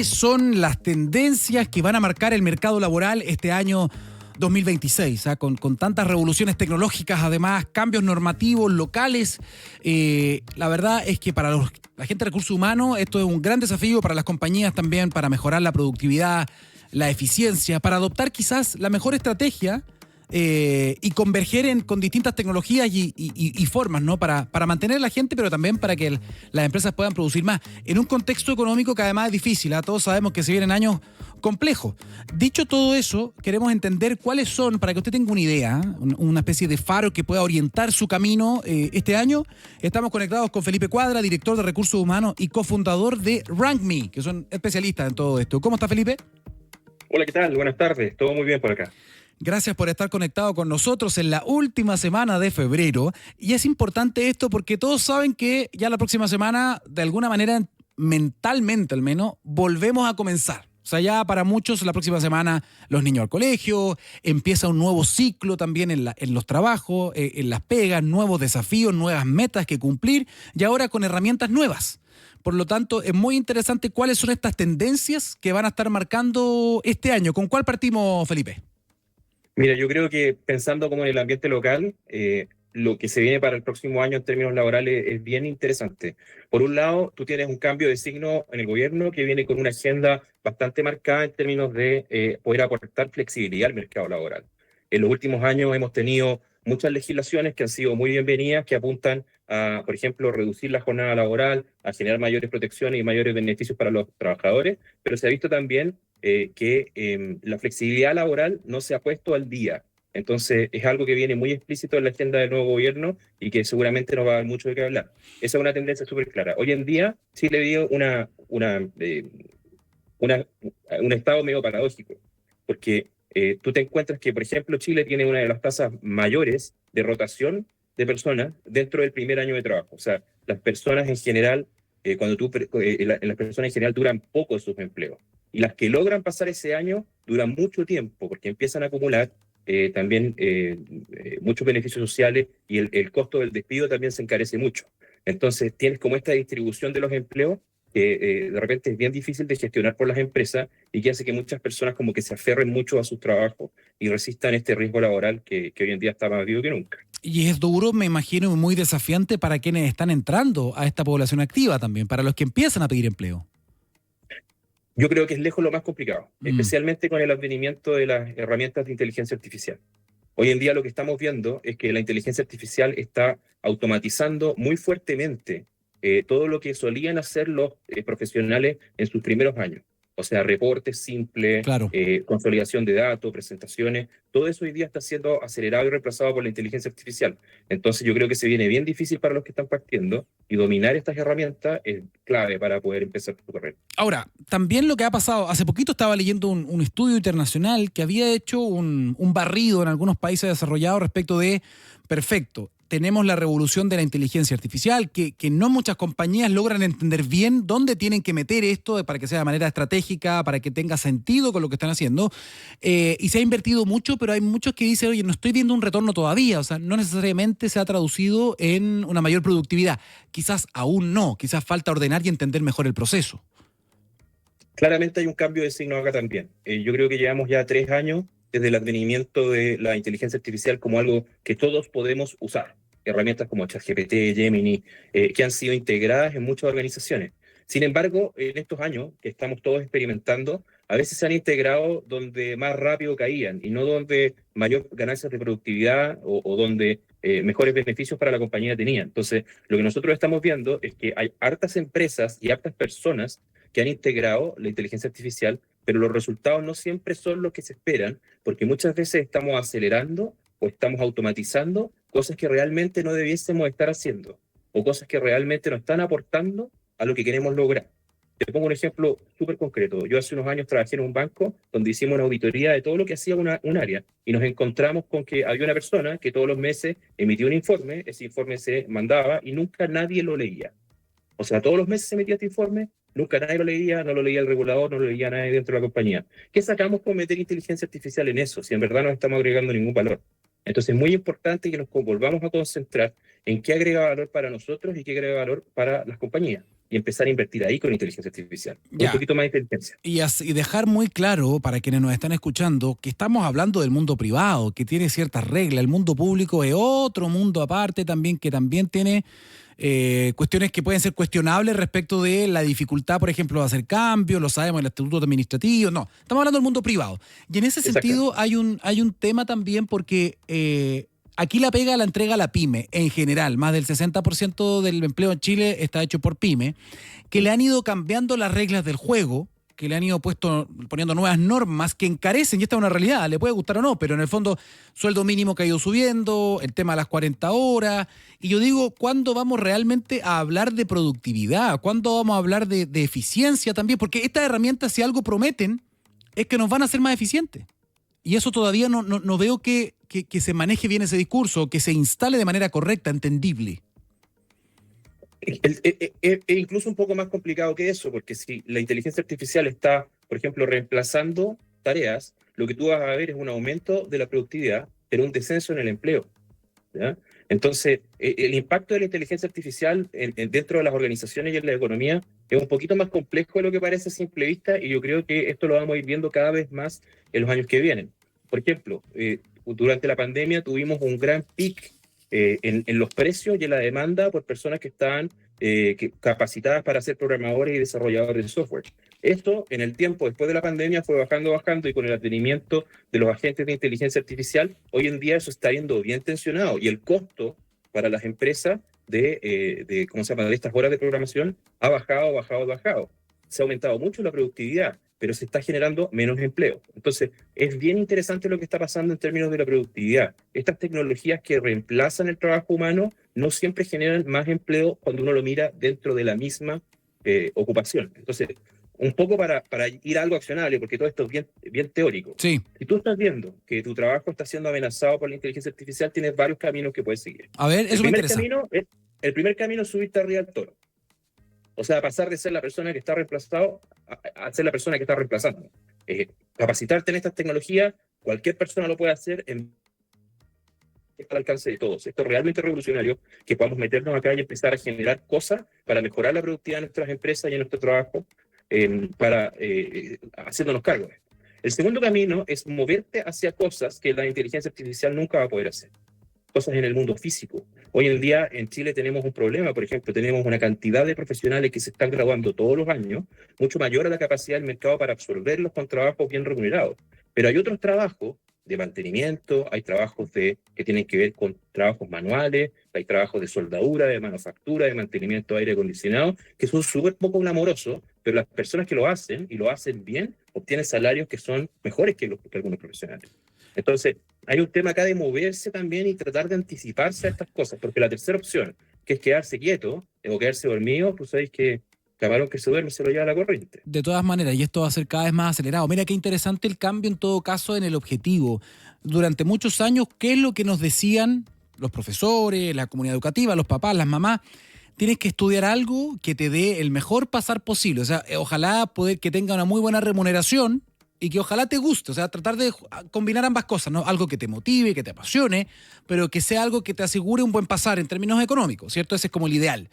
son las tendencias que van a marcar el mercado laboral este año 2026, con tantas revoluciones tecnológicas, además, cambios normativos locales. La verdad es que para la gente de recursos humanos esto es un gran desafío, para las compañías también, para mejorar la productividad, la eficiencia, para adoptar quizás la mejor estrategia y converger con distintas tecnologías y formas, ¿no? Para mantener a la gente, pero también para que las empresas puedan producir más. En un contexto económico que además es difícil, todos sabemos que se vienen años complejos. Dicho todo eso, queremos entender cuáles son, para que usted tenga una idea, una especie de faro que pueda orientar su camino este año. Estamos conectados con Felipe Cuadra, director de Recursos Humanos y cofundador de RankMe, que son especialistas en todo esto. ¿Cómo está, Felipe? Hola, ¿qué tal? Buenas tardes. Todo muy bien por acá. Gracias por estar conectado con nosotros en la última semana de febrero. Y es importante esto porque todos saben que ya la próxima semana, de alguna manera, mentalmente al menos, volvemos a comenzar. O sea, ya para muchos la próxima semana los niños al colegio, empieza un nuevo ciclo también en los trabajos, en las pegas, nuevos desafíos, nuevas metas que cumplir y ahora con herramientas nuevas. Por lo tanto, es muy interesante cuáles son estas tendencias que van a estar marcando este año. ¿Con cuál partimos, Felipe? Mira, yo creo que pensando como en el ambiente local, lo que se viene para el próximo año en términos laborales es bien interesante. Por un lado, tú tienes un cambio de signo en el gobierno que viene con una agenda bastante marcada en términos de poder aportar flexibilidad al mercado laboral. En los últimos años hemos tenido muchas legislaciones que han sido muy bienvenidas, que apuntan a, por ejemplo, reducir la jornada laboral, a generar mayores protecciones y mayores beneficios para los trabajadores, pero se ha visto también que la flexibilidad laboral no se ha puesto al día. Entonces, es algo que viene muy explícito en la agenda del nuevo gobierno y que seguramente nos va a dar mucho de qué hablar. Esa es una tendencia súper clara. Hoy en día, Chile vive un estado medio paradójico, porque tú te encuentras que, por ejemplo, Chile tiene una de las tasas mayores de rotación de personas dentro del primer año de trabajo. O sea, las personas en general, las personas en general duran poco en sus empleos. Y las que logran pasar ese año duran mucho tiempo, porque empiezan a acumular muchos beneficios sociales y el costo del despido también se encarece mucho. Entonces, tienes como esta distribución de los empleos que de repente es bien difícil de gestionar por las empresas y que hace que muchas personas como que se aferren mucho a sus trabajos y resistan este riesgo laboral que hoy en día está más vivo que nunca. Y es duro, me imagino, muy desafiante para quienes están entrando a esta población activa también, para los que empiezan a pedir empleo. Yo creo que es lejos lo más complicado, especialmente con el advenimiento de las herramientas de inteligencia artificial. Hoy en día lo que estamos viendo es que la inteligencia artificial está automatizando muy fuertemente todo lo que solían hacer los profesionales en sus primeros años. O sea, reportes simples, Claro. consolidación de datos, presentaciones, todo eso hoy día está siendo acelerado y reemplazado por la inteligencia artificial. Entonces yo creo que se viene bien difícil para los que están partiendo y dominar estas herramientas es clave para poder empezar tu carrera. Ahora, también lo que ha pasado, hace poquito estaba leyendo un estudio internacional que había hecho un barrido en algunos países desarrollados respecto de, perfecto, tenemos la revolución de la inteligencia artificial, que no muchas compañías logran entender bien dónde tienen que meter esto para que sea de manera estratégica, para que tenga sentido con lo que están haciendo. Y se ha invertido mucho, pero hay muchos que dicen, oye, no estoy viendo un retorno todavía, o sea, no necesariamente se ha traducido en una mayor productividad. Quizás aún no, quizás falta ordenar y entender mejor el proceso. Claramente hay un cambio de signo acá también. Yo creo que llevamos ya 3 años desde el advenimiento de la inteligencia artificial como algo que todos podemos usar. Herramientas como ChatGPT, Gemini, que han sido integradas en muchas organizaciones. Sin embargo, en estos años que estamos todos experimentando, a veces se han integrado donde más rápido caían y no donde mayor ganancias de productividad o donde mejores beneficios para la compañía tenían. Entonces, lo que nosotros estamos viendo es que hay hartas empresas y hartas personas que han integrado la inteligencia artificial, pero los resultados no siempre son los que se esperan, porque muchas veces estamos acelerando o estamos automatizando cosas que realmente no debiésemos estar haciendo, o cosas que realmente no están aportando a lo que queremos lograr. Te pongo un ejemplo súper concreto. Yo hace unos años trabajé en un banco donde hicimos una auditoría de todo lo que hacía un área y nos encontramos con que había una persona que todos los meses emitía un informe, ese informe se mandaba y nunca nadie lo leía. O sea, todos los meses se emitía este informe, nunca nadie lo leía, no lo leía el regulador, no lo leía nadie dentro de la compañía. ¿Qué sacamos con meter inteligencia artificial en eso, si en verdad no estamos agregando ningún valor? Entonces es muy importante que nos volvamos a concentrar en qué agrega valor para nosotros y qué agrega valor para las compañías. y empezar a invertir ahí con inteligencia artificial. Un Ya. poquito más de inteligencia. Y dejar muy claro para quienes nos están escuchando que estamos hablando del mundo privado, que tiene ciertas reglas. El mundo público es otro mundo aparte también, que también tiene cuestiones que pueden ser cuestionables respecto de la dificultad, por ejemplo, de hacer cambios, lo sabemos, el estatuto administrativo. No, estamos hablando del mundo privado. Y en ese sentido hay un tema también porque aquí la pega la entrega la pyme en general. Más del 60% del empleo en Chile está hecho por pyme, que le han ido cambiando las reglas del juego, que le han ido poniendo nuevas normas que encarecen, y esta es una realidad, le puede gustar o no, pero en el fondo sueldo mínimo que ha ido subiendo, el tema de las 40 horas, y yo digo, ¿cuándo vamos realmente a hablar de productividad? ¿Cuándo vamos a hablar de eficiencia también? Porque estas herramientas, si algo prometen, es que nos van a hacer más eficientes. Y eso todavía no veo que se maneje bien ese discurso, que se instale de manera correcta, entendible. Es incluso un poco más complicado que eso, porque si la inteligencia artificial está, por ejemplo, reemplazando tareas, lo que tú vas a ver es un aumento de la productividad, pero un descenso en el empleo, ¿ya? Entonces, el impacto de la inteligencia artificial dentro de las organizaciones y en la economía es un poquito más complejo de lo que parece a simple vista, y yo creo que esto lo vamos a ir viendo cada vez más en los años que vienen. Por ejemplo, durante la pandemia tuvimos un gran pic en los precios y en la demanda por personas que estaban capacitadas para ser programadores y desarrolladores de software. Esto, en el tiempo después de la pandemia, fue bajando, y con el advenimiento de los agentes de inteligencia artificial, hoy en día eso está yendo bien tensionado, y el costo para las empresas de ¿cómo se llama?, de estas horas de programación ha bajado. Se ha aumentado mucho la productividad, pero se está generando menos empleo. Entonces, es bien interesante lo que está pasando en términos de la productividad. Estas tecnologías que reemplazan el trabajo humano no siempre generan más empleo cuando uno lo mira dentro de la misma ocupación. Entonces, un poco para ir a algo accionable, porque todo esto es bien teórico. Sí. Si tú estás viendo que tu trabajo está siendo amenazado por la inteligencia artificial, tienes varios caminos que puedes seguir. A ver, eso me interesa. El primer camino es subirte arriba del toro. O sea, pasar de ser la persona que está reemplazado a ser la persona que está reemplazando. Capacitarte en estas tecnologías, cualquier persona lo puede hacer al alcance de todos. Esto es realmente revolucionario, que podamos meternos acá y empezar a generar cosas para mejorar la productividad de nuestras empresas y en nuestro trabajo, haciéndonos cargo. El segundo camino es moverte hacia cosas que la inteligencia artificial nunca va a poder hacer. Cosas en el mundo físico. Hoy en día en Chile tenemos un problema, por ejemplo, tenemos una cantidad de profesionales que se están graduando todos los años, mucho mayor a la capacidad del mercado para absorberlos con trabajos bien remunerados. Pero hay otros trabajos de mantenimiento, hay trabajos que tienen que ver con trabajos manuales, hay trabajos de soldadura, de manufactura, de mantenimiento de aire acondicionado, que son súper poco glamorosos, pero las personas que lo hacen, y lo hacen bien, obtienen salarios que son mejores que algunos profesionales. Entonces, hay un tema acá de moverse también y tratar de anticiparse a estas cosas, porque la tercera opción, que es quedarse quieto o quedarse dormido, pues sabéis que camarón que se duerme se lo lleva la corriente. De todas maneras, y esto va a ser cada vez más acelerado. Mira qué interesante el cambio en todo caso en el objetivo. Durante muchos años, ¿qué es lo que nos decían los profesores, la comunidad educativa, los papás, las mamás? Tienes que estudiar algo que te dé el mejor pasar posible. O sea, ojalá poder que tenga una muy buena remuneración y que ojalá te guste. O sea, tratar de combinar ambas cosas, ¿no? Algo que te motive, que te apasione, pero que sea algo que te asegure un buen pasar en términos económicos, ¿cierto? Ese es como el ideal.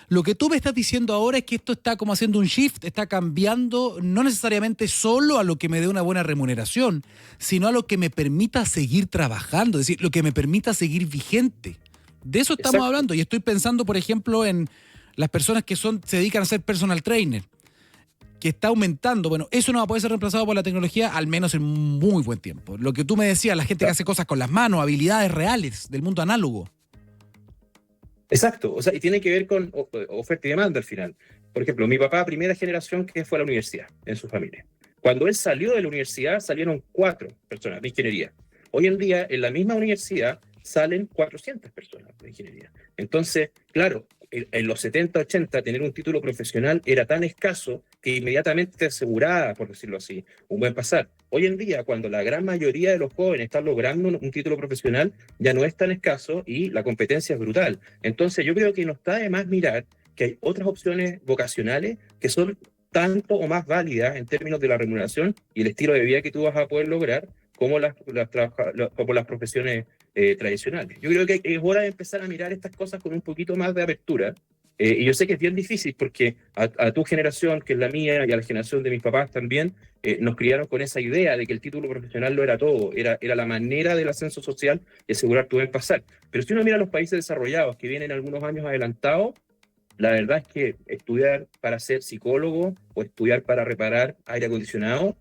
Lo que tú me estás diciendo ahora es que esto está como haciendo un shift, está cambiando no necesariamente solo a lo que me dé una buena remuneración, sino a lo que me permita seguir trabajando, es decir, lo que me permita seguir vigente. De eso estamos Exacto. hablando, y estoy pensando, por ejemplo, en las personas que se dedican a ser personal trainer, que está aumentando. Bueno, eso no va a poder ser reemplazado por la tecnología, al menos en muy buen tiempo. Lo que tú me decías, la gente que hace cosas con las manos, habilidades reales del mundo análogo. Exacto, o sea, y tiene que ver con oferta y demanda al final. Por ejemplo, mi papá, primera generación que fue a la universidad en su familia. Cuando él salió de la universidad, salieron 4 personas de ingeniería. Hoy en día, en la misma universidad, salen 400 personas de ingeniería. Entonces, claro, en los 70, 80, tener un título profesional era tan escaso que inmediatamente te aseguraba, por decirlo así, un buen pasar. Hoy en día, cuando la gran mayoría de los jóvenes están logrando un título profesional, ya no es tan escaso y la competencia es brutal. Entonces, yo creo que no está de más mirar que hay otras opciones vocacionales que son tanto o más válidas en términos de la remuneración y el estilo de vida que tú vas a poder lograr como como las profesiones tradicionales. Yo creo que es hora de empezar a mirar estas cosas con un poquito más de apertura Y yo sé que es bien difícil porque a tu generación, que es la mía, y a la generación de mis papás también, nos criaron con esa idea de que el título profesional lo era todo, era la manera del ascenso social y asegurar tu buen pasar. Pero si uno mira a los países desarrollados que vienen algunos años adelantados, la verdad es que estudiar para ser psicólogo o estudiar para reparar aire acondicionado,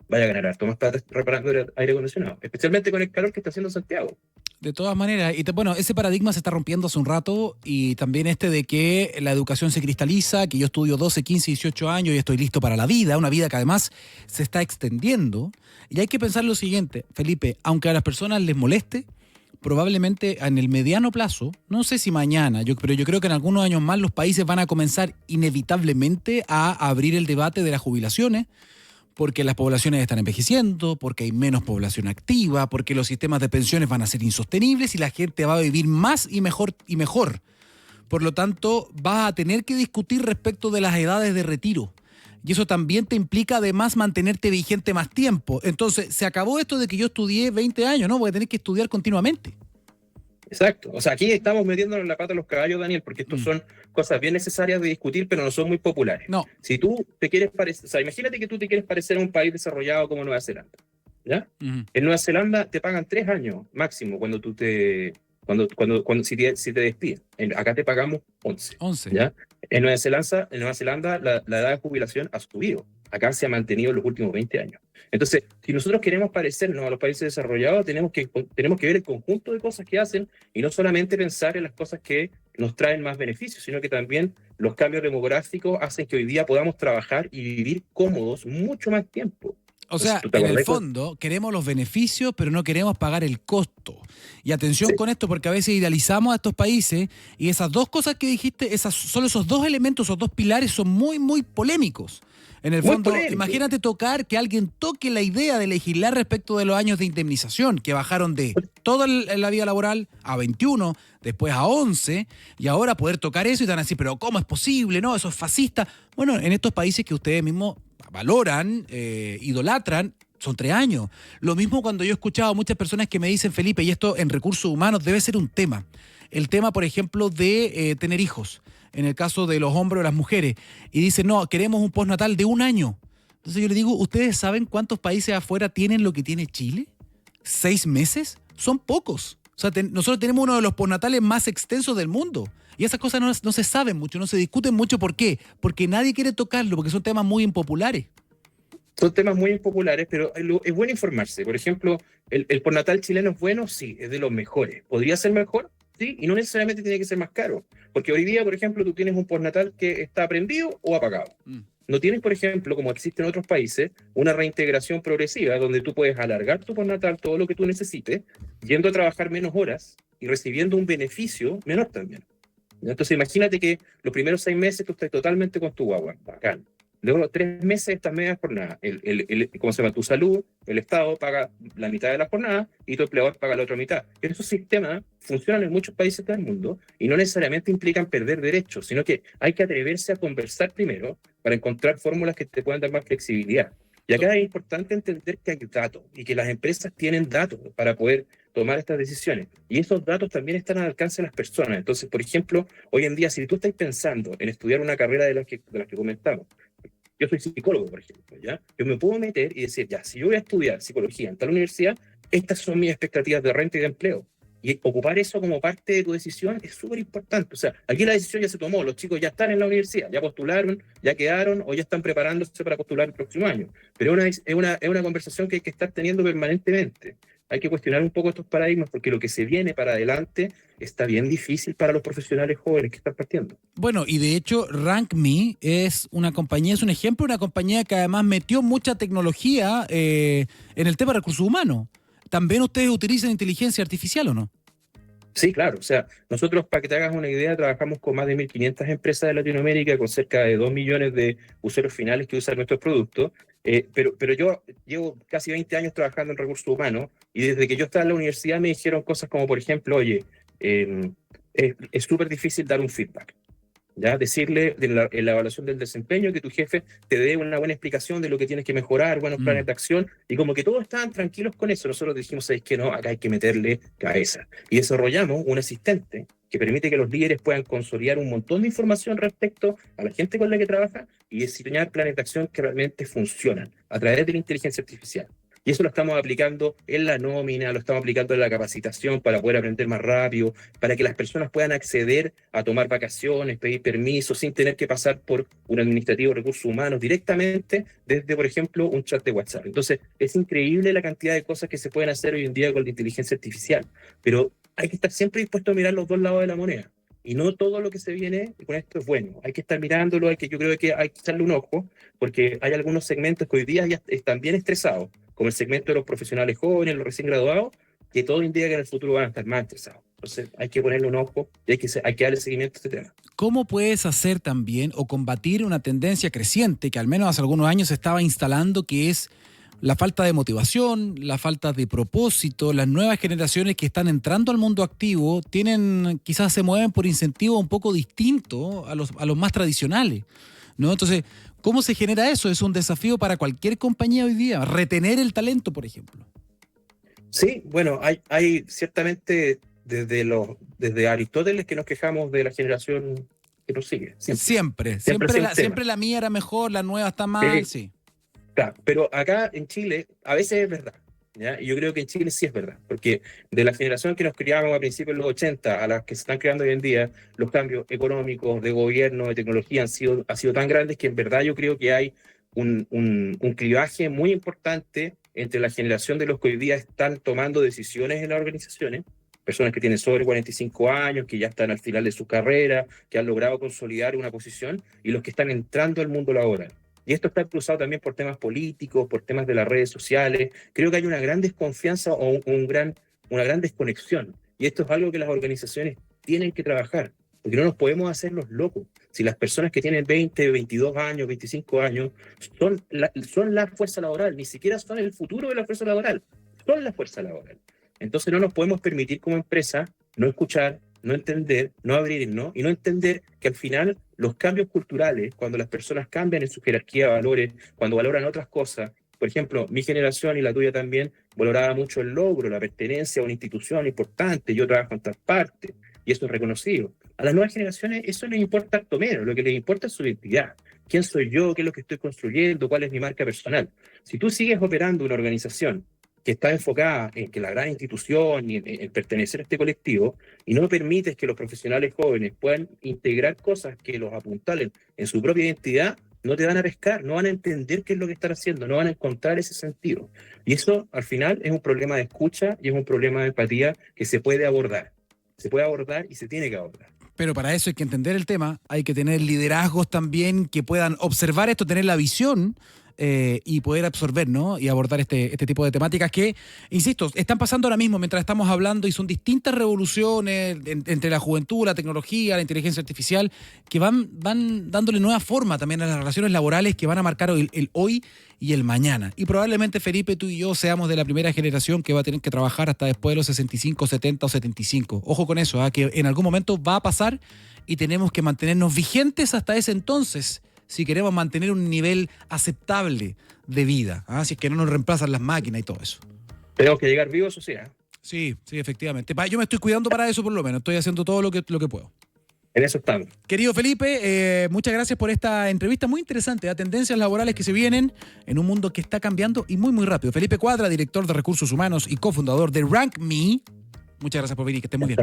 vaya a ganar harto más plata reparando aire acondicionado, especialmente con el calor que está haciendo Santiago. De todas maneras, bueno, ese paradigma se está rompiendo hace un rato y también de que la educación se cristaliza, que yo estudio 12, 15, 18 años y estoy listo para la vida, una vida que además se está extendiendo. Y hay que pensar lo siguiente, Felipe, aunque a las personas les moleste, probablemente en el mediano plazo, no sé si mañana, pero yo creo que en algunos años más los países van a comenzar inevitablemente a abrir el debate de las jubilaciones, porque las poblaciones están envejeciendo, porque hay menos población activa, porque los sistemas de pensiones van a ser insostenibles y la gente va a vivir más y mejor y mejor. Por lo tanto, vas a tener que discutir respecto de las edades de retiro. Y eso también te implica además mantenerte vigente más tiempo. Entonces, se acabó esto de que yo estudié 20 años, ¿no? Voy a tener que estudiar continuamente. Exacto. O sea, aquí estamos metiéndonos la pata a los caballos, Daniel, porque estos son cosas bien necesarias de discutir, pero no son muy populares. No. Si tú te quieres parecer, o sea, imagínate que tú te quieres parecer a un país desarrollado como Nueva Zelanda, ¿ya? En Nueva Zelanda te pagan 3 años máximo cuando tú si te despiden. Acá te pagamos 11. 11. ¿Ya? En Nueva Zelanda la edad de jubilación ha subido. Acá se ha mantenido en los últimos 20 años. Entonces, si nosotros queremos parecernos a los países desarrollados, tenemos que ver el conjunto de cosas que hacen y no solamente pensar en las cosas que nos traen más beneficios, sino que también los cambios demográficos hacen que hoy día podamos trabajar y vivir cómodos mucho más tiempo. O sea, en el fondo, queremos los beneficios, pero no queremos pagar el costo. Y atención con esto, porque a veces idealizamos a estos países y esas dos cosas que dijiste, solo esos dos elementos, esos dos pilares son muy, muy polémicos. En el fondo, imagínate que alguien toque la idea de legislar respecto de los años de indemnización, que bajaron de toda la vida laboral a 21, después a 11, y ahora poder tocar eso y te van a decir, pero ¿cómo es posible? No, eso es fascista. Bueno, en estos países que ustedes mismos valoran, idolatran, son 3 años. Lo mismo cuando yo he escuchado a muchas personas que me dicen, Felipe, y esto en recursos humanos debe ser un tema. El tema, por ejemplo, de tener hijos, en el caso de los hombres o las mujeres. Y dicen, no, queremos un postnatal de 1 año. Entonces yo les digo, ¿ustedes saben cuántos países afuera tienen lo que tiene Chile? ¿6 meses? Son pocos. O sea, nosotros tenemos uno de los postnatales más extensos del mundo. Y esas cosas no se saben mucho, no se discuten mucho. ¿Por qué? Porque nadie quiere tocarlo, porque son temas muy impopulares. Son temas muy impopulares, pero es bueno informarse. Por ejemplo, el postnatal chileno es bueno, sí, es de los mejores. ¿Podría ser mejor? Sí, y no necesariamente tiene que ser más caro. Porque hoy día, por ejemplo, tú tienes un postnatal que está prendido o apagado. No tienes, por ejemplo, como existe en otros países, una reintegración progresiva donde tú puedes alargar tu postnatal todo lo que tú necesites, yendo a trabajar menos horas y recibiendo un beneficio menor también. Entonces imagínate que los primeros 6 meses tú estás totalmente con tu guagua, bacán. Luego 3 meses estás media jornada. ¿Cómo se llama? Tu salud, el Estado paga la mitad de la jornada y tu empleador paga la otra mitad. Esos sistemas funcionan en muchos países del mundo y no necesariamente implican perder derechos, sino que hay que atreverse a conversar primero para encontrar fórmulas que te puedan dar más flexibilidad. Y acá es importante entender que hay datos y que las empresas tienen datos para poder tomar estas decisiones. Y esos datos también están al alcance de las personas. Entonces, por ejemplo, hoy en día, si tú estás pensando en estudiar una carrera de las que comentamos, yo soy psicólogo, por ejemplo, ¿ya? Yo me puedo meter y decir, ya, si yo voy a estudiar psicología en tal universidad, estas son mis expectativas de renta y de empleo. Y ocupar eso como parte de tu decisión es súper importante. O sea, aquí la decisión ya se tomó, los chicos ya están en la universidad, ya postularon, ya quedaron o ya están preparándose para postular el próximo año. Pero es una conversación que hay que estar teniendo permanentemente. Hay que cuestionar un poco estos paradigmas porque lo que se viene para adelante está bien difícil para los profesionales jóvenes que están partiendo. Bueno, y de hecho RankMe es una compañía, es un ejemplo, una compañía que además metió mucha tecnología en el tema de recursos humanos. ¿También ustedes utilizan inteligencia artificial o no? Sí, claro. O sea, nosotros, para que te hagas una idea, trabajamos con más de 1.500 empresas de Latinoamérica, con cerca de 2 millones de usuarios finales que usan nuestros productos. Pero yo llevo casi 20 años trabajando en recursos humanos y desde que yo estaba en la universidad me dijeron cosas como, por ejemplo, oye, es súper difícil dar un feedback. ¿Ya? Decirle en la evaluación del desempeño que tu jefe te dé una buena explicación de lo que tienes que mejorar, buenos planes de acción, y como que todos estaban tranquilos con eso, nosotros dijimos, ¿sabes qué? No, acá hay que meterle cabeza. Y desarrollamos un asistente que permite que los líderes puedan consolidar un montón de información respecto a la gente con la que trabaja y diseñar planes de acción que realmente funcionan a través de la inteligencia artificial. Y eso lo estamos aplicando en la nómina, lo estamos aplicando en la capacitación para poder aprender más rápido, para que las personas puedan acceder a tomar vacaciones, pedir permisos, sin tener que pasar por un administrativo de recursos humanos directamente desde, por ejemplo, un chat de WhatsApp. Entonces, es increíble la cantidad de cosas que se pueden hacer hoy en día con la inteligencia artificial, pero hay que estar siempre dispuesto a mirar los dos lados de la moneda. Y no todo lo que se viene con esto es bueno. Hay que estar mirándolo, yo creo que hay que echarle un ojo, porque hay algunos segmentos que hoy día ya están bien estresados, como el segmento de los profesionales jóvenes, los recién graduados, que todo indica que en el futuro van a estar más estresados. Entonces hay que ponerle un ojo y hay que darle seguimiento a este tema. ¿Cómo puedes hacer también o combatir una tendencia creciente que al menos hace algunos años se estaba instalando, que es la falta de motivación, la falta de propósito? Las nuevas generaciones que están entrando al mundo activo quizás se mueven por incentivos un poco distintos a los más tradicionales, ¿no? Entonces, ¿cómo se genera eso? Es un desafío para cualquier compañía hoy día, retener el talento, por ejemplo. Sí, bueno, hay ciertamente desde Aristóteles que nos quejamos de la generación que nos sigue. Siempre la mía era mejor, la nueva está mal, sí. Claro, pero acá en Chile a veces es verdad, ¿ya? Y yo creo que en Chile sí es verdad, porque de la generación que nos criábamos a principios de los 80 a las que se están creando hoy en día, los cambios económicos, de gobierno, de tecnología han sido tan grandes que en verdad yo creo que hay un clivaje muy importante entre la generación de los que hoy día están tomando decisiones en las organizaciones, personas que tienen sobre 45 años, que ya están al final de su carrera, que han logrado consolidar una posición, y los que están entrando al mundo laboral. Y esto está cruzado también por temas políticos, por temas de las redes sociales. Creo que hay una gran desconfianza o una gran desconexión. Y esto es algo que las organizaciones tienen que trabajar, porque no nos podemos hacer los locos. Si las personas que tienen 20, 22 años, 25 años, son la fuerza laboral, ni siquiera son el futuro de la fuerza laboral, son la fuerza laboral. Entonces no nos podemos permitir como empresa no escuchar, no entender, no abrirnos y no entender que al final los cambios culturales, cuando las personas cambian en su jerarquía de valores, cuando valoran otras cosas, por ejemplo, mi generación y la tuya también valoraba mucho el logro, la pertenencia a una institución importante, yo trabajo en tal parte, y eso es reconocido. A las nuevas generaciones eso les importa harto menos, lo que les importa es su identidad. ¿Quién soy yo? ¿Qué es lo que estoy construyendo? ¿Cuál es mi marca personal? Si tú sigues operando una organización que está enfocada en que la gran institución y en pertenecer a este colectivo, y no permites que los profesionales jóvenes puedan integrar cosas que los apuntalen en su propia identidad, no te van a pescar, no van a entender qué es lo que están haciendo, no van a encontrar ese sentido. Y eso, al final, es un problema de escucha y es un problema de empatía que se puede abordar. Se puede abordar y se tiene que abordar. Pero para eso hay que entender el tema, hay que tener liderazgos también que puedan observar esto, tener la visión y poder absorber, ¿no? Y abordar este tipo de temáticas que, insisto, están pasando ahora mismo mientras estamos hablando, y son distintas revoluciones entre la juventud, la tecnología, la inteligencia artificial, que van dándole nueva forma también a las relaciones laborales, que van a marcar el hoy y el mañana. Y probablemente, Felipe, tú y yo seamos de la primera generación que va a tener que trabajar hasta después de los 65, 70 o 75. Ojo con eso, que en algún momento va a pasar y tenemos que mantenernos vigentes hasta ese entonces, si queremos mantener un nivel aceptable de vida, si es que no nos reemplazan las máquinas y todo eso. Tenemos que llegar vivos, o sea. Sí, efectivamente. Yo me estoy cuidando para eso, por lo menos. Estoy haciendo todo lo que puedo. En eso estamos. Querido Felipe, muchas gracias por esta entrevista muy interesante, tendencias laborales que se vienen en un mundo que está cambiando y muy, muy rápido. Felipe Cuadra, director de Recursos Humanos y cofundador de RankMe. Muchas gracias por venir, que estés muy bien.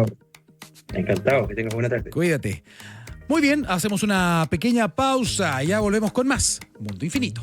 Encantado, que tengas buena tarde. Cuídate. Muy bien, hacemos una pequeña pausa y ya volvemos con más Mundo Infinito.